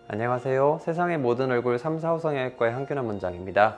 안녕하세요. 세상의 모든 얼굴 3, 4호 성형외과의 한균환 원장입니다.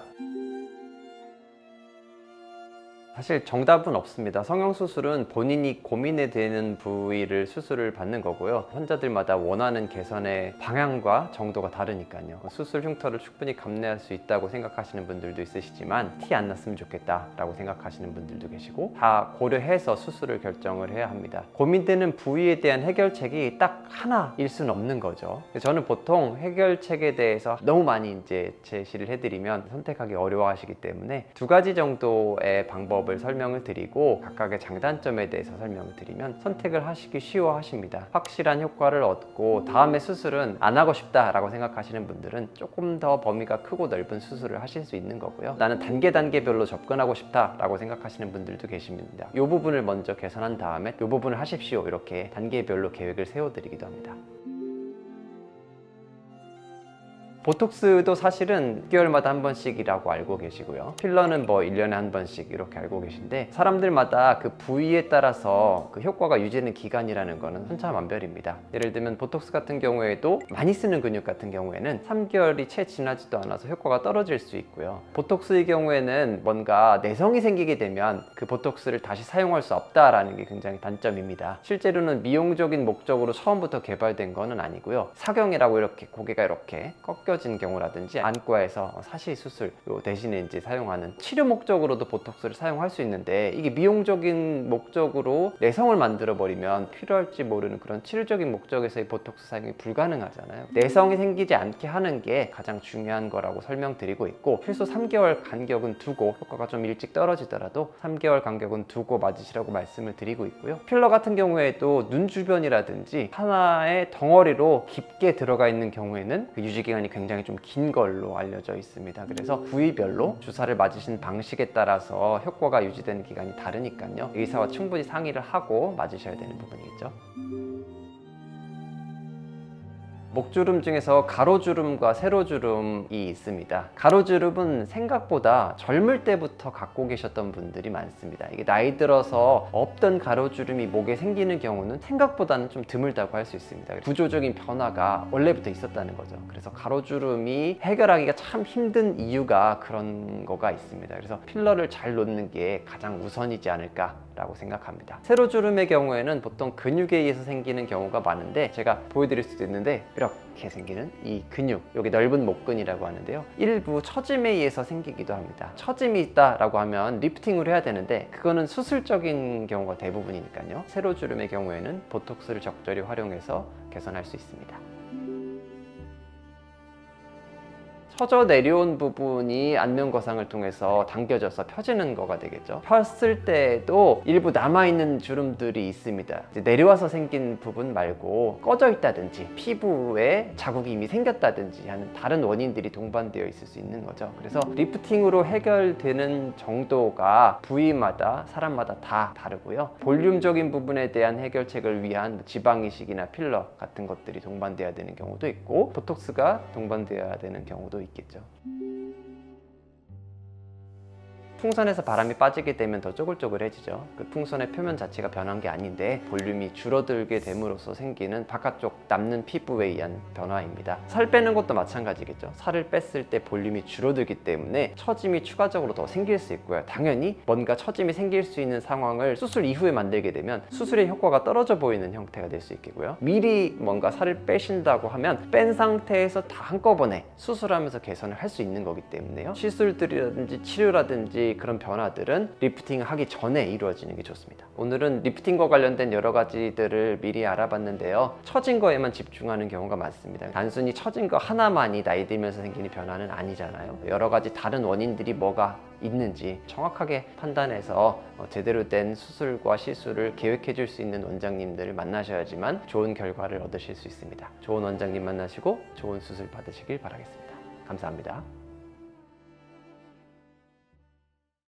사실 정답은 없습니다. 성형수술은 본인이 고민이 되는 부위를 수술을 받는 거고요. 환자들마다 원하는 개선의 방향과 정도가 다르니까요. 수술 흉터를 충분히 감내할 수 있다고 생각하시는 분들도 있으시지만 티 안 났으면 좋겠다 라고 생각하시는 분들도 계시고, 다 고려해서 수술을 결정을 해야 합니다. 고민되는 부위에 대한 해결책이 딱 하나일 수는 없는 거죠. 저는 보통 해결책에 대해서 너무 많이 제시를 해드리면 선택하기 어려워하시기 때문에 두 가지 정도의 방법을 설명을 드리고 각각의 장단점에 대해서 설명을 드리면 선택을 하시기 쉬워 하십니다. 확실한 효과를 얻고 다음에 수술은 안 하고 싶다 라고 생각하시는 분들은 조금 더 범위가 크고 넓은 수술을 하실 수 있는 거고요. 나는 단계별로 접근하고 싶다 라고 생각하시는 분들도 계십니다. 이 부분을 먼저 개선한 다음에 이 부분을 하십시오, 이렇게 단계별로 계획을 세워드리기도 합니다. 보톡스도 사실은 6개월마다 한 번씩이라고 알고 계시고요. 필러는 1년에 한 번씩 이렇게 알고 계신데, 사람들마다 그 부위에 따라서 그 효과가 유지되는 기간이라는 거는 천차만별입니다. 예를 들면 보톡스 같은 경우에도 많이 쓰는 근육 같은 경우에는 3개월이 채 지나지도 않아서 효과가 떨어질 수 있고요. 보톡스의 경우에는 뭔가 내성이 생기게 되면 그 보톡스를 다시 사용할 수 없다라는 게 굉장히 단점입니다. 실제로는 미용적인 목적으로 처음부터 개발된 거는 아니고요. 사경이라고 이렇게 고개가 이렇게 꺾여진 경우라든지 안과에서 사시 수술 대신에 사용하는 치료 목적으로도 보톡스를 사용할 수 있는데, 이게 미용적인 목적으로 내성을 만들어 버리면 필요할지 모르는 그런 치료적인 목적에서의 보톡스 사용이 불가능하잖아요. 내성이 생기지 않게 하는 게 가장 중요한 거라고 설명드리고 있고, 최소 3개월 간격은 두고, 효과가 좀 일찍 떨어지더라도 3개월 간격은 두고 맞으시라고 말씀을 드리고 있고요. 필러 같은 경우에도 눈 주변이라든지 하나의 덩어리로 깊게 들어가 있는 경우에는 그 유지기간이 굉장히 좀 긴 걸로 알려져 있습니다. 그래서 부위별로 주사를 맞으신 방식에 따라서 효과가 유지되는 기간이 다르니까요. 의사와 충분히 상의를 하고 맞으셔야 되는 부분이겠죠. 목주름 중에서 가로주름과 세로주름이 있습니다. 가로주름은 생각보다 젊을 때부터 갖고 계셨던 분들이 많습니다. 이게 나이 들어서 없던 가로주름이 목에 생기는 경우는 생각보다는 좀 드물다고 할 수 있습니다. 구조적인 변화가 원래부터 있었다는 거죠. 그래서 가로주름이 해결하기가 참 힘든 이유가 그런 거가 있습니다. 그래서 필러를 잘 놓는 게 가장 우선이지 않을까라고 생각합니다. 세로주름의 경우에는 보통 근육에 의해서 생기는 경우가 많은데, 제가 보여드릴 수도 있는데 이렇게 생기는 이 근육, 여기 넓은 목근이라고 하는데요, 일부 처짐에 의해서 생기기도 합니다. 처짐이 있다라고 하면 리프팅을 해야 되는데 그거는 수술적인 경우가 대부분이니까요. 세로주름의 경우에는 보톡스를 적절히 활용해서 개선할 수 있습니다. 처져 내려온 부분이 안면거상을 통해서 당겨져서 펴지는 거가 되겠죠. 폈을 때도 일부 남아있는 주름들이 있습니다. 내려와서 생긴 부분 말고 꺼져 있다든지 피부에 자국이 이미 생겼다든지 하는 다른 원인들이 동반되어 있을 수 있는 거죠. 그래서 리프팅으로 해결되는 정도가 부위마다 사람마다 다 다르고요. 볼륨적인 부분에 대한 해결책을 위한 지방이식이나 필러 같은 것들이 동반되어야 되는 경우도 있고, 보톡스가 동반되어야 되는 경우도 있겠죠. 풍선에서 바람이 빠지게 되면 더 쪼글쪼글해지죠. 그 풍선의 표면 자체가 변한 게 아닌데 볼륨이 줄어들게 됨으로써 생기는 바깥쪽 남는 피부에 의한 변화입니다. 살 빼는 것도 마찬가지겠죠. 살을 뺐을 때 볼륨이 줄어들기 때문에 처짐이 추가적으로 더 생길 수 있고요. 당연히 뭔가 처짐이 생길 수 있는 상황을 수술 이후에 만들게 되면 수술의 효과가 떨어져 보이는 형태가 될 수 있겠고요. 미리 뭔가 살을 빼신다고 하면 뺀 상태에서 다 한꺼번에 수술하면서 개선을 할 수 있는 거기 때문에요. 시술들이라든지 치료라든지 그런 변화들은 리프팅 하기 전에 이루어지는 게 좋습니다. 오늘은 리프팅과 관련된 여러 가지들을 미리 알아봤는데요. 처진 거에만 집중하는 경우가 많습니다. 단순히 처진 거 하나만이 나이 들면서 생기는 변화는 아니잖아요. 여러 가지 다른 원인들이 뭐가 있는지 정확하게 판단해서 제대로 된 수술과 시술을 계획해 줄 수 있는 원장님들을 만나셔야지만 좋은 결과를 얻으실 수 있습니다. 좋은 원장님 만나시고 좋은 수술 받으시길 바라겠습니다. 감사합니다.